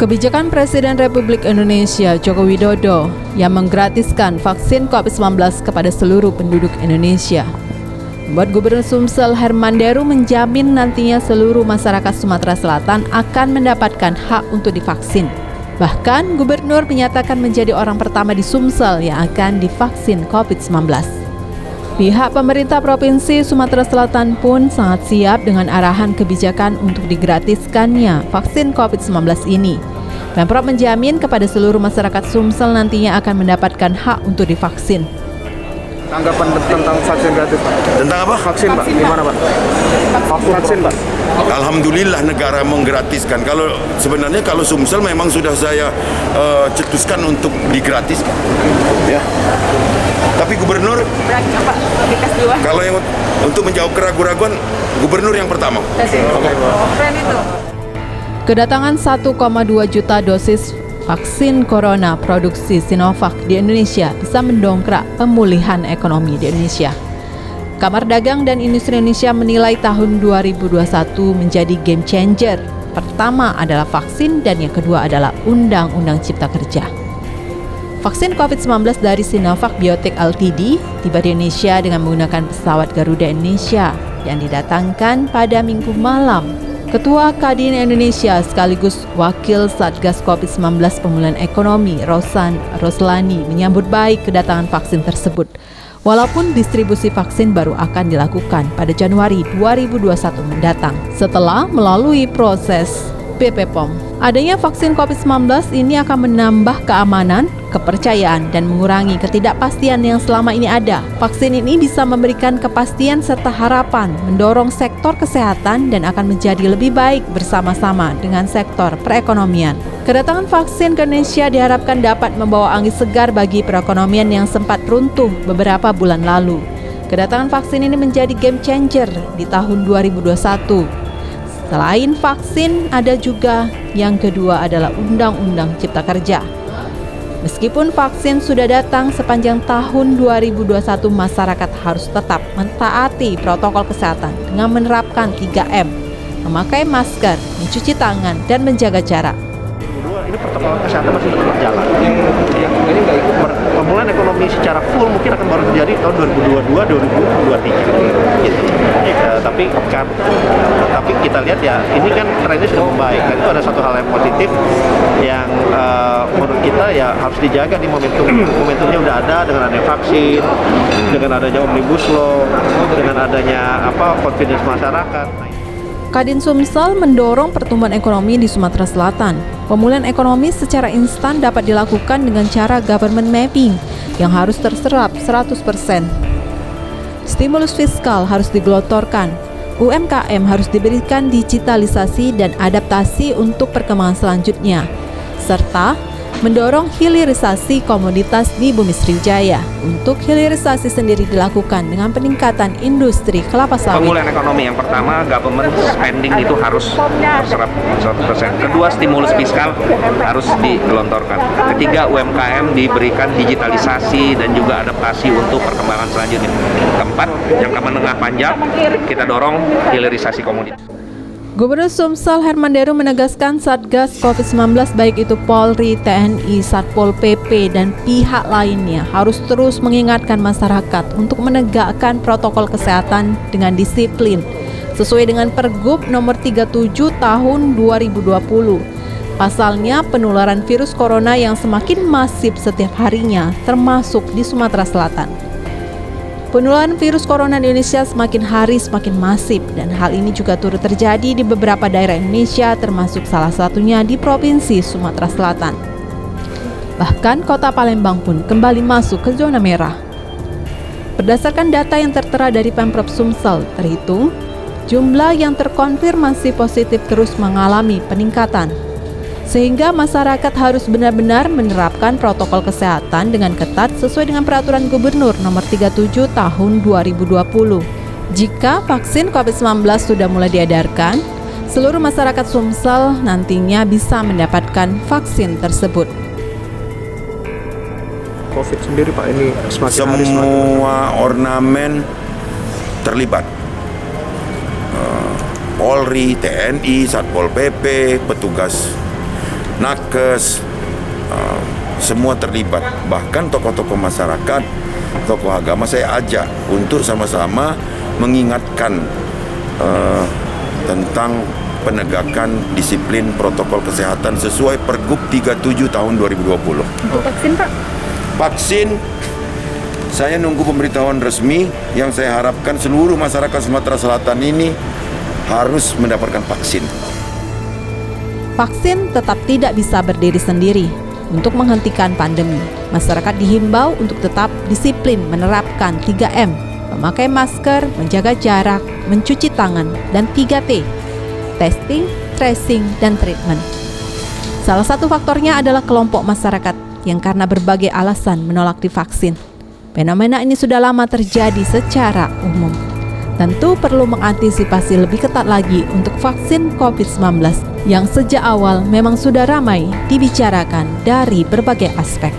Kebijakan Presiden Republik Indonesia Joko Widodo yang menggratiskan vaksin COVID-19 kepada seluruh penduduk Indonesia membuat Gubernur Sumsel Herman Deru menjamin nantinya seluruh masyarakat Sumatera Selatan akan mendapatkan hak untuk divaksin. Bahkan Gubernur menyatakan menjadi orang pertama di Sumsel yang akan divaksin COVID-19. Pihak pemerintah Provinsi Sumatera Selatan pun sangat siap dengan arahan kebijakan untuk digratiskannya vaksin COVID-19 ini. Pemprov menjamin kepada seluruh masyarakat Sumsel nantinya akan mendapatkan hak untuk divaksin. Tanggapan tentang vaksin gratis, Pak? Tentang apa? Vaksin, Pak. Gimana, Pak? Vaksin, Pak. Alhamdulillah negara menggratiskan. Sebenarnya kalau Sumsel memang sudah saya cetuskan untuk digratiskan. Ya. Tapi Gubernur, kalau yang untuk menjawab keraguan-raguan, Gubernur yang pertama. Kedatangan 1,2 juta dosis vaksin corona produksi Sinovac di Indonesia bisa mendongkrak pemulihan ekonomi di Indonesia. Kamar Dagang dan Industri Indonesia menilai tahun 2021 menjadi game changer. Pertama adalah vaksin dan yang kedua adalah Undang-Undang Cipta Kerja. Vaksin COVID-19 dari Sinovac Biotech Ltd tiba di Indonesia dengan menggunakan pesawat Garuda Indonesia yang didatangkan pada Minggu malam. Ketua Kadin Indonesia sekaligus Wakil Satgas COVID-19 Pemulihan Ekonomi Roslani menyambut baik kedatangan vaksin tersebut. Walaupun distribusi vaksin baru akan dilakukan pada Januari 2021 mendatang setelah melalui proses BPOM. Adanya vaksin COVID-19 ini akan menambah keamanan, kepercayaan, dan mengurangi ketidakpastian yang selama ini ada. Vaksin ini bisa memberikan kepastian serta harapan, mendorong sektor kesehatan dan akan menjadi lebih baik bersama-sama dengan sektor perekonomian. Kedatangan vaksin ke Indonesia diharapkan dapat membawa angin segar bagi perekonomian yang sempat runtuh beberapa bulan lalu. Kedatangan vaksin ini menjadi game changer di tahun 2021. Selain vaksin, ada juga yang kedua adalah Undang-Undang Cipta Kerja. Meskipun vaksin sudah datang sepanjang tahun 2021, masyarakat harus tetap mentaati protokol kesehatan dengan menerapkan 3M, memakai masker, mencuci tangan, dan menjaga jarak. Ini protokol kesehatan masih tetap berjalan. Ini nggak ikut pemulihan ekonomi secara full mungkin akan baru terjadi tahun 2022-2023. Gitu. Tapi kita lihat ya ini kan trennya sudah membaik. Dan itu ada satu hal yang positif yang menurut kita ya harus dijaga di momentumnya udah ada dengan adanya vaksin, dengan adanya omnibus law, dengan adanya confidence masyarakat. Kadin Sumsel mendorong pertumbuhan ekonomi di Sumatera Selatan. Pemulihan ekonomi secara instan dapat dilakukan dengan cara government mapping yang harus terserap 100%. Stimulus fiskal harus digelontorkan. UMKM harus diberikan digitalisasi dan adaptasi untuk perkembangan selanjutnya, serta mendorong hilirisasi komoditas di Bumi Sriwijaya. Untuk hilirisasi sendiri dilakukan dengan peningkatan industri kelapa sawit. Pemulihan ekonomi yang pertama, government spending itu harus terserap 100%. Kedua, stimulus fiskal harus digelontorkan. Ketiga, UMKM diberikan digitalisasi dan juga adaptasi untuk perkembangan selanjutnya. Keempat, jangka menengah panjang, kita dorong hilirisasi komoditas. Gubernur Sumsel Herman Deru menegaskan Satgas COVID-19 baik itu Polri, TNI, Satpol PP, dan pihak lainnya harus terus mengingatkan masyarakat untuk menegakkan protokol kesehatan dengan disiplin sesuai dengan Pergub nomor 37 tahun 2020. Pasalnya penularan virus corona yang semakin masif setiap harinya termasuk di Sumatera Selatan. Penularan virus corona di Indonesia semakin hari semakin masif dan hal ini juga turut terjadi di beberapa daerah Indonesia termasuk salah satunya di Provinsi Sumatera Selatan. Bahkan kota Palembang pun kembali masuk ke zona merah. Berdasarkan data yang tertera dari Pemprov Sumsel, terhitung jumlah yang terkonfirmasi positif terus mengalami peningkatan. Sehingga masyarakat harus benar-benar menerapkan protokol kesehatan dengan ketat sesuai dengan Peraturan Gubernur Nomor 37 Tahun 2020. Jika vaksin COVID-19 sudah mulai diedarkan, seluruh masyarakat Sumsel nantinya bisa mendapatkan vaksin tersebut. COVID sendiri, Pak, ini semakin hari Semua ornamen terlibat. Polri, TNI, Satpol PP, petugas nakes, semua terlibat. Bahkan tokoh-tokoh masyarakat, tokoh agama saya ajak untuk sama-sama mengingatkan tentang penegakan disiplin protokol kesehatan sesuai Pergub 37 tahun 2020. Untuk vaksin, Pak? Vaksin, saya nunggu pemberitahuan resmi yang saya harapkan seluruh masyarakat Sumatera Selatan ini harus mendapatkan vaksin. Vaksin tetap tidak bisa berdiri sendiri. Untuk menghentikan pandemi, masyarakat dihimbau untuk tetap disiplin menerapkan 3M, memakai masker, menjaga jarak, mencuci tangan, dan 3T, testing, tracing, dan treatment. Salah satu faktornya adalah kelompok masyarakat yang karena berbagai alasan menolak divaksin. Fenomena ini sudah lama terjadi secara umum. Tentu perlu mengantisipasi lebih ketat lagi untuk vaksin COVID-19 yang sejak awal memang sudah ramai dibicarakan dari berbagai aspek.